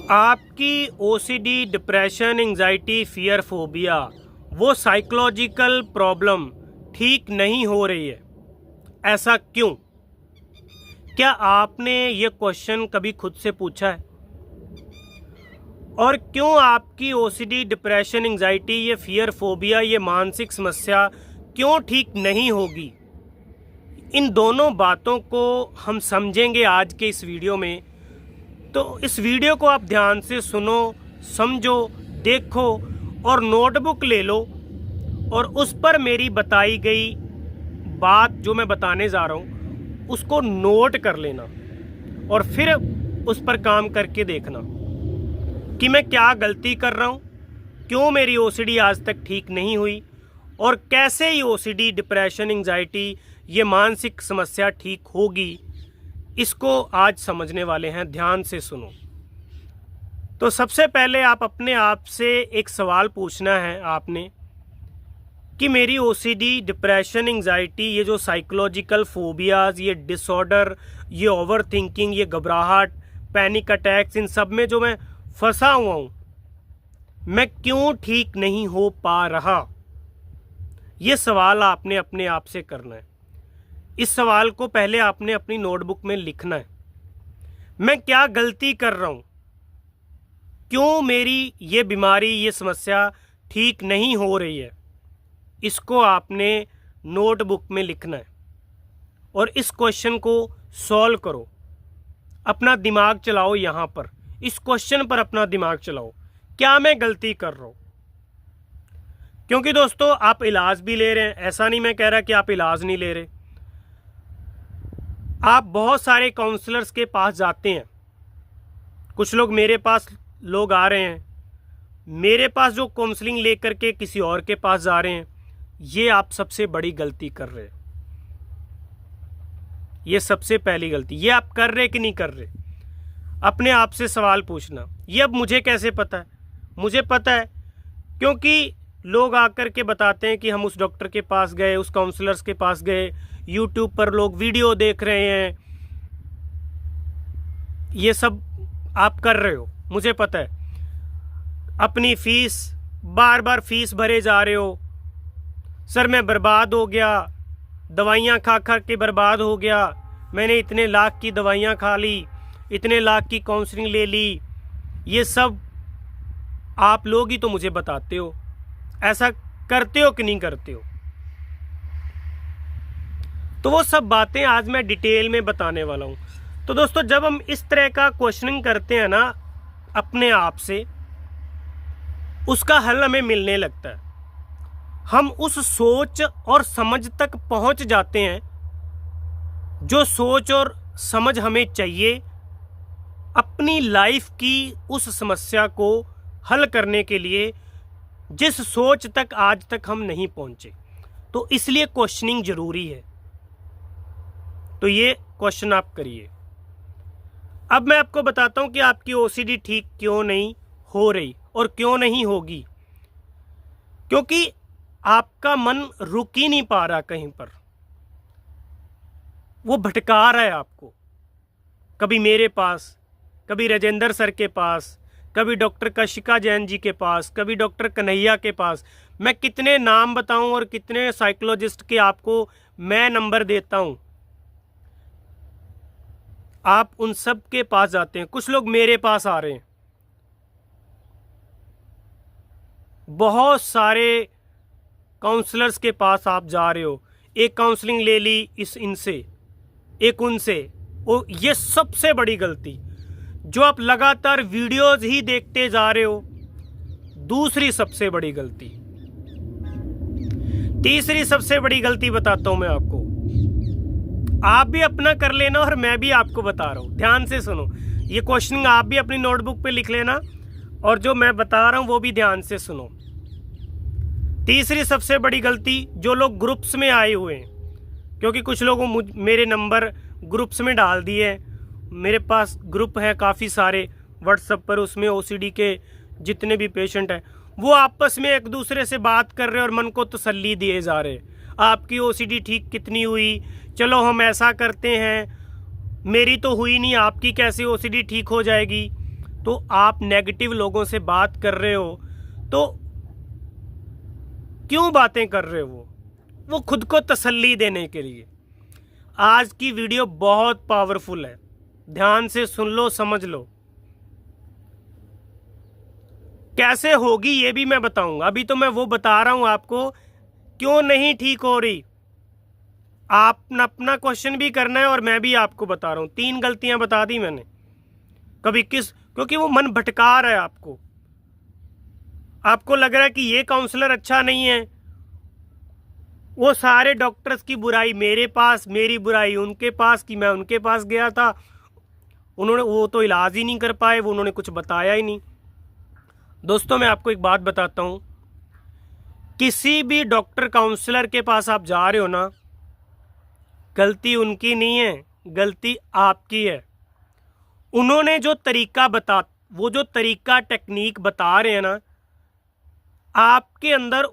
आपकी OCD, depression, anxiety, fear, phobia वो psychological problem ठीक नहीं हो रही है, ऐसा क्यों? क्या आपने ये क्वेश्चन कभी खुद से पूछा है? और क्यों आपकी ओसीडी, डिप्रेशन, एंजाइटी, ये फियर, फोबिया, ये मानसिक समस्या क्यों ठीक नहीं होगी? इन दोनों बातों को हम समझेंगे आज के इस वीडियो में। तो इस वीडियो को आप ध्यान से सुनो, समझो, देखो और नोटबुक ले लो और उस पर मेरी बताई गई बात जो मैं बताने जा रहा हूँ उसको नोट कर लेना और फिर उस पर काम करके देखना कि मैं क्या गलती कर रहा हूँ, क्यों मेरी ओसीडी आज तक ठीक नहीं हुई और कैसे ये ओसीडी, डिप्रेशन, एंजाइटी, ये मानसिक समस्या ठीक होगी। इसको आज समझने वाले हैं, ध्यान से सुनो। तो सबसे पहले आप अपने आप से एक सवाल पूछना है आपने कि मेरी ओसीडी, डिप्रेशन, एंजाइटी, ये जो साइकोलॉजिकल फोबियाज, ये डिसऑर्डर, ये ओवर थिंकिंग, ये घबराहट, पैनिक अटैक्स, इन सब में जो मैं फंसा हुआ हूँ, मैं क्यों ठीक नहीं हो पा रहा? ये सवाल आपने अपने आप से करना है। इस सवाल को पहले आपने अपनी नोटबुक में लिखना है। मैं क्या गलती कर रहा हूं? क्यों मेरी ये बीमारी, ये समस्या ठीक नहीं हो रही है? इसको आपने नोटबुक में लिखना है और इस क्वेश्चन को सॉल्व करो। अपना दिमाग चलाओ, यहां पर इस क्वेश्चन पर अपना दिमाग चलाओ, क्या मैं गलती कर रहा हूं? क्योंकि दोस्तों आप इलाज भी ले रहे हैं, ऐसा नहीं मैं कह रहा कि आप इलाज नहीं ले रहे। आप बहुत सारे काउंसलर्स के पास जाते हैं, कुछ लोग मेरे पास लोग आ रहे हैं, मेरे पास जो काउंसलिंग लेकर के किसी और के पास जा रहे हैं, ये आप सबसे बड़ी गलती कर रहे हैं। ये सबसे पहली गलती, ये आप कर रहे कि नहीं कर रहे? अपने आप से सवाल पूछना। ये अब मुझे कैसे पता है? मुझे पता है क्योंकि लोग आकर के बताते हैं कि हम उस डॉक्टर के पास गए, उस काउंसलर्स के पास गए, यूट्यूब पर लोग वीडियो देख रहे हैं, ये सब आप कर रहे हो, मुझे पता है। अपनी फीस, बार बार फीस भरे जा रहे हो। सर मैं बर्बाद हो गया, दवाइयाँ खा खा के बर्बाद हो गया, मैंने इतने लाख की दवाइयाँ खा ली, इतने लाख की काउंसलिंग ले ली। ये सब आप लोग ही तो मुझे बताते हो। ऐसा करते हो कि नहीं करते हो? तो वो सब बातें आज मैं डिटेल में बताने वाला हूं। तो दोस्तों जब हम इस तरह का क्वेश्चनिंग करते हैं ना अपने आप से, उसका हल हमें मिलने लगता है। हम उस सोच और समझ तक पहुंच जाते हैं जो सोच और समझ हमें चाहिए अपनी लाइफ की उस समस्या को हल करने के लिए, जिस सोच तक आज तक हम नहीं पहुंचे। तो इसलिए क्वेश्चनिंग जरूरी है। तो ये क्वेश्चन आप करिए। अब मैं आपको बताता हूं कि आपकी ओसीडी ठीक क्यों नहीं हो रही और क्यों नहीं होगी। क्योंकि आपका मन रुक ही नहीं पा रहा, कहीं पर वो भटका रहा है आपको। कभी मेरे पास, कभी राजेंद्र सर के पास, कभी डॉक्टर कशिका जैन जी के पास, कभी डॉक्टर कन्हैया के पास। मैं कितने नाम बताऊं और कितने साइकोलॉजिस्ट के आपको मैं नंबर देता हूं। आप उन सब के पास जाते हैं, कुछ लोग मेरे पास आ रहे हैं। बहुत सारे काउंसलर्स के पास आप जा रहे हो, एक काउंसलिंग ले ली इनसे, एक उनसे। ये सबसे बड़ी गलती, जो आप लगातार वीडियोस ही देखते जा रहे हो। दूसरी सबसे बड़ी गलती, तीसरी सबसे बड़ी गलती बताता हूं मैं आपको। आप भी अपना कर लेना और मैं भी आपको बता रहा हूं, ध्यान से सुनो। ये क्वेश्चन आप भी अपनी नोटबुक पे लिख लेना और जो मैं बता रहा हूं वो भी ध्यान से सुनो। तीसरी सबसे बड़ी गलती, जो लोग ग्रुप्स में आए हुए हैं, क्योंकि कुछ लोगों मेरे नंबर ग्रुप्स में डाल दिए। मेरे पास ग्रुप है काफ़ी सारे व्हाट्सएप पर, उसमें ओसीडी के जितने भी पेशेंट हैं वो आपस में एक दूसरे से बात कर रहे हैं और मन को तसल्ली दिए जा रहे हैं। आपकी ओसीडी ठीक कितनी हुई, चलो हम ऐसा करते हैं, मेरी तो हुई नहीं, आपकी कैसे ओसीडी ठीक हो जाएगी। तो आप नेगेटिव लोगों से बात कर रहे हो, तो क्यों बातें कर रहे हो? वो खुद को तसल्ली देने के लिए। आज की वीडियो बहुत पावरफुल है, ध्यान से सुन लो, समझ लो। कैसे होगी ये भी मैं बताऊंगा। अभी तो मैं वो बता रहा हूं आपको क्यों नहीं ठीक हो रही। आप अपना क्वेश्चन भी करना है और मैं भी आपको बता रहा हूं। 3 गलतियां बता दी मैंने। कभी क्योंकि वो मन भटका रहा है आपको। आपको लग रहा है कि ये काउंसलर अच्छा नहीं है, वो सारे डॉक्टर्स की बुराई मेरे पास, मेरी बुराई उनके पास, कि मैं उनके पास गया था, वो तो इलाज ही नहीं कर पाए, वो उन्होंने कुछ बताया ही नहीं। दोस्तों मैं आपको एक बात बताता हूं, किसी भी डॉक्टर काउंसलर के पास आप जा रहे हो ना, गलती उनकी नहीं है, गलती आपकी है। उन्होंने जो तरीका टेक्निक बता रहे हैं ना, आपके अंदर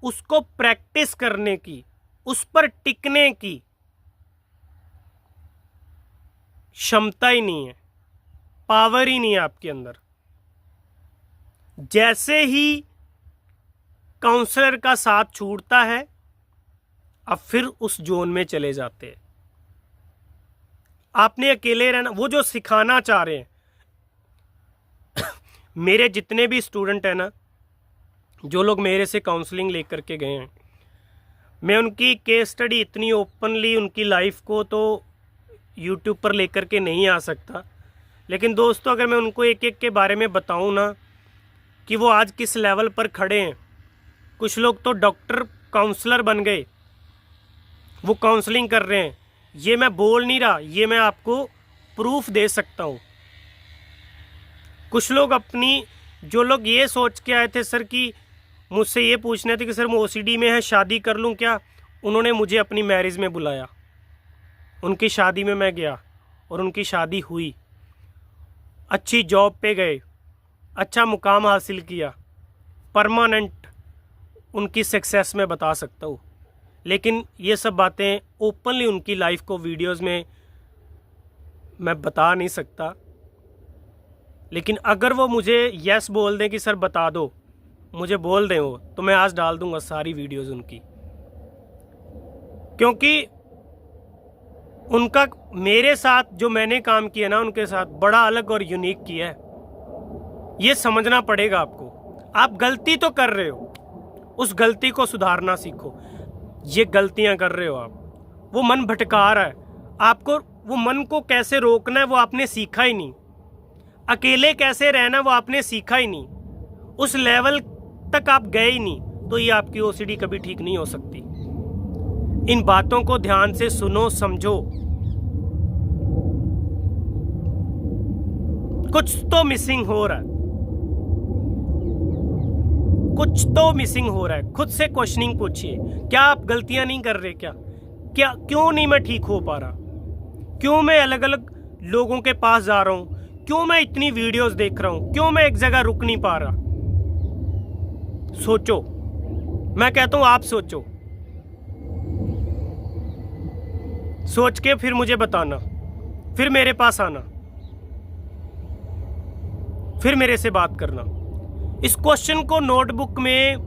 उसको प्रैक्टिस करने की, उस पर टिकने की क्षमता ही नहीं है, पावर ही नहीं है आपके अंदर। जैसे ही काउंसलर का साथ छूटता है, अब फिर उस जोन में चले जाते हैं। आपने अकेले रहना। वो जो सिखाना चाह रहे हैं मेरे जितने भी स्टूडेंट हैं ना, जो लोग मेरे से काउंसलिंग लेकर के गए हैं, मैं उनकी केस स्टडी इतनी ओपनली उनकी लाइफ को तो यूट्यूब पर लेकर के नहीं आ सकता। लेकिन दोस्तों अगर मैं उनको एक एक के बारे में बताऊं ना कि वो आज किस लेवल पर खड़े हैं, कुछ लोग तो डॉक्टर काउंसलर बन गए, वो काउंसलिंग कर रहे हैं। ये मैं बोल नहीं रहा, ये मैं आपको प्रूफ दे सकता हूँ। कुछ लोग जो लोग ये सोच के आए थे सर कि मुझसे ये पूछना था कि सर मैं ओसीडी में है, शादी कर लूँ क्या, उन्होंने मुझे अपनी मैरिज में बुलाया, उनकी शादी में मैं गया और उनकी शादी हुई, अच्छी जॉब पे गए, अच्छा मुकाम हासिल किया, परमानेंट उनकी सक्सेस में बता सकता हूँ। लेकिन ये सब बातें ओपनली उनकी लाइफ को वीडियोस में मैं बता नहीं सकता। लेकिन अगर वो मुझे यस बोल दें कि सर बता दो, मुझे बोल दें वो, तो मैं आज डाल दूंगा सारी वीडियोस उनकी। क्योंकि उनका मेरे साथ जो मैंने काम किया ना, उनके साथ बड़ा अलग और यूनिक किया है। ये समझना पड़ेगा आपको। आप गलती तो कर रहे हो, उस गलती को सुधारना सीखो। ये गलतियां कर रहे हो आप, वो मन भटका रहा है आपको। वो मन को कैसे रोकना है वो आपने सीखा ही नहीं। अकेले कैसे रहना वो आपने सीखा ही नहीं। उस लेवल तक आप गए ही नहीं, तो ये आपकी ओसीडी कभी ठीक नहीं हो सकती। इन बातों को ध्यान से सुनो, समझो। कुछ तो मिसिंग हो रहा है, कुछ तो मिसिंग हो रहा है। खुद से क्वेश्चनिंग पूछिए, क्या आप गलतियां नहीं कर रहे? क्या क्यों नहीं मैं ठीक हो पा रहा? क्यों मैं अलग अलग लोगों के पास जा रहा हूं? क्यों मैं इतनी वीडियोस देख रहा हूं? क्यों मैं एक जगह रुक नहीं पा रहा? सोचो। मैं कहता हूं आप सोचो, सोच के फिर मुझे बताना, फिर मेरे पास आना, फिर मेरे से बात करना। इस क्वेश्चन को नोटबुक में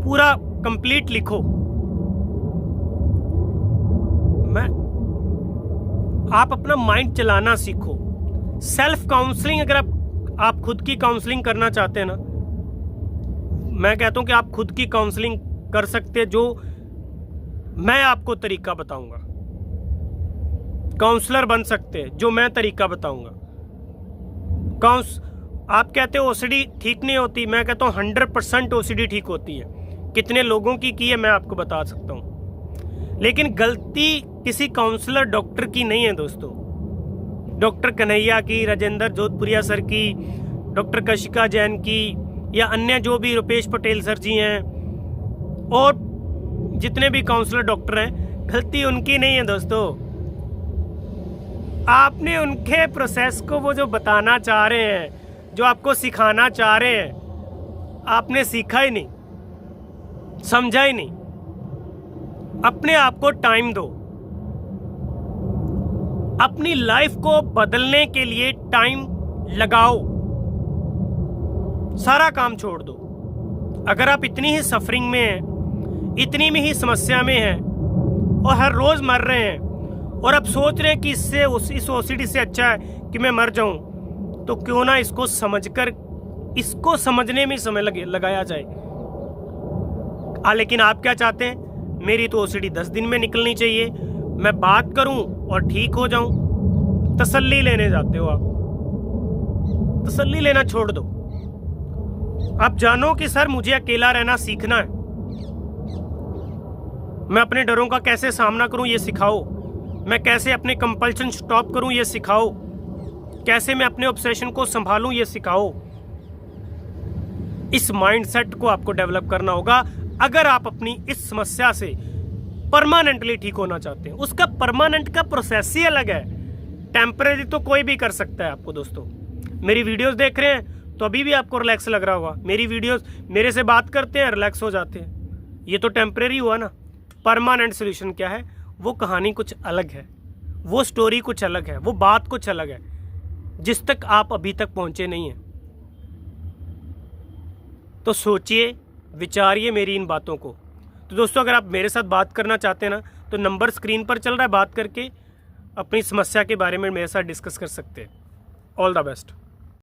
पूरा कंप्लीट लिखो। आप अपना माइंड चलाना सीखो। सेल्फ काउंसलिंग, अगर आप खुद की काउंसलिंग करना चाहते हैं ना, मैं कहता हूं कि आप खुद की काउंसलिंग कर सकते हैं। जो मैं आपको तरीका बताऊंगा, काउंसलर बन सकते हैं जो मैं तरीका बताऊंगा। आप कहते हो ओसीडी ठीक नहीं होती, मैं कहता हूं 100% ओसीडी ठीक होती है। कितने लोगों की है मैं आपको बता सकता हूं। लेकिन गलती किसी काउंसलर डॉक्टर की नहीं है दोस्तों। डॉक्टर कन्हैया की, राजेंद्र जोधपुरिया सर की, डॉक्टर कशिका जैन की, या अन्य जो भी रुपेश पटेल सर जी हैं और जितने भी काउंसलर डॉक्टर हैं, गलती उनकी नहीं है दोस्तों। आपने उनके प्रोसेस को, वो जो बताना चाह रहे हैं, जो आपको सिखाना चाह रहे हैं, आपने सीखा ही नहीं, समझा ही नहीं। अपने आप को टाइम दो। अपनी लाइफ को बदलने के लिए टाइम लगाओ, सारा काम छोड़ दो। अगर आप इतनी ही सफरिंग में हैं, इतनी में ही समस्या में हैं और हर रोज मर रहे हैं और अब सोच रहे हैं कि इस ओसीडी से अच्छा है कि मैं मर जाऊं, तो क्यों ना इसको समझने में समय लगाया जाए। लेकिन आप क्या चाहते हैं? मेरी तो ओसीडी 10 दिन में निकलनी चाहिए, मैं बात करूं और ठीक हो जाऊं। तसल्ली लेने जाते हो आप, तसल्ली लेना छोड़ दो। आप जानो कि सर मुझे अकेला रहना सीखना है, मैं अपने डरों का कैसे सामना करूं ये सिखाओ, मैं कैसे अपने कंपल्शन स्टॉप करूं ये सिखाओ, कैसे मैं अपने ऑब्सेशन को संभालूं ये सिखाओ। इस माइंडसेट को आपको डेवलप करना होगा अगर आप अपनी इस समस्या से परमानेंटली ठीक होना चाहते हैं। उसका परमानेंट का प्रोसेस ही अलग है, टेम्परेरी तो कोई भी कर सकता है। आपको दोस्तों मेरी वीडियोस देख रहे हैं तो अभी भी आपको रिलैक्स लग रहा होगा, मेरी वीडियोस मेरे से बात करते हैं रिलैक्स हो जाते हैं, ये तो टेम्परेरी हुआ ना। परमानेंट सोल्यूशन क्या है? वो कहानी कुछ अलग है, वो स्टोरी कुछ अलग है, वो बात कुछ अलग है जिस तक आप अभी तक पहुंचे नहीं हैं। तो सोचिए, विचारिए मेरी इन बातों को। तो दोस्तों अगर आप मेरे साथ बात करना चाहते हैं ना, तो नंबर स्क्रीन पर चल रहा है, बात करके अपनी समस्या के बारे में मेरे साथ डिस्कस कर सकते हैं। All the best.